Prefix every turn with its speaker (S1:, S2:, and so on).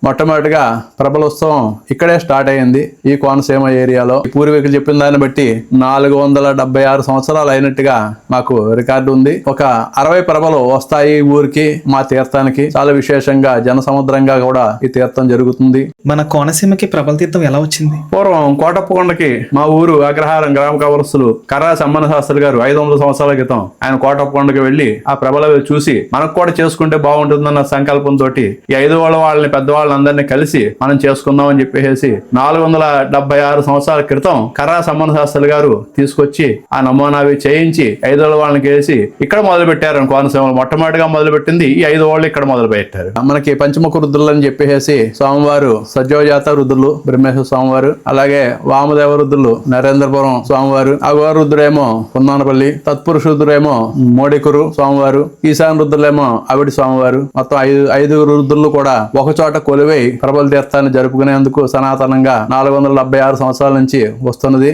S1: మొట్టమొదటిగా ప్రభలోత్సవం ఇక్కడే స్టార్ట్ అయింది. ఈ కోనసీమ ఏరియాలో పూర్వీకులు చెప్పిన దాన్ని బట్టి 476 సంవత్సరాలు అయినట్టుగా మాకు రికార్డు ఉంది. ఒక 60 ప్రభలు వస్తాయి ఊరికి, మా తీర్థానికి. చాలా విశేషంగా జనసముద్రంగా కూడా ఈ తీర్థం జరుగుతుంది.
S2: మన కోనసీమకి ప్రభల తీర్థం ఎలా వచ్చింది?
S1: పూర్వం కోటప్పకొండకి మా ఊరు అగ్రహారం గ్రామ కవరస్తులు కర్రా సమ్మన శాస్త్రి గారు 500 సంవత్సరాల క్రితం ఆయన కోటప్పకొండకి వెళ్లి ఆ ప్రభలు చూసి మనకు కూడా చేసుకుంటే బాగుంటుందన్న సంకల్పంతో ఈ 5 వాళ్ళని పెద్దవాళ్ళందరినీ కలిసి మనం చేసుకుందాం అని చెప్పేసి 476 సంవత్సరాల క్రితం కర్రా సమ్మన శాస్త్రి గారు తీసుకొచ్చి ఆ నమూనావి చేయించి 5 వాళ్ళని వేసి ఇక్కడ మొదలు పెట్టారు. కోనసీమలో మొట్టమొదటిగా మొదలు పెట్టింది ఈ 5 వాళ్ళు ఇక్కడ మొదలు పెట్టారు. మనకి పంచముఖ రుద్రులు అని చెప్పేసి స్వామివారు సజ్జోజాత రుద్రులు బ్రహ్మేశ్వర స్వామివారు, అలాగే వామదేవ రుద్రులు నరేంద్రపురం స్వామివారు, అఘోర రుద్రుడేమో పున్నానపల్లి, తత్పురుష రుద్రుడేమో మోడికురు స్వామివారు, ఈశాన రుద్రులేమో అవిడి స్వామివారు. మొత్తం 5 రుద్రులు కూడా ఒక చోట కొలువై ప్రభల తీర్థాన్ని జరుపుకునేందుకు సనాతనంగా 476 సంవత్సరాల నుంచి వస్తున్నది.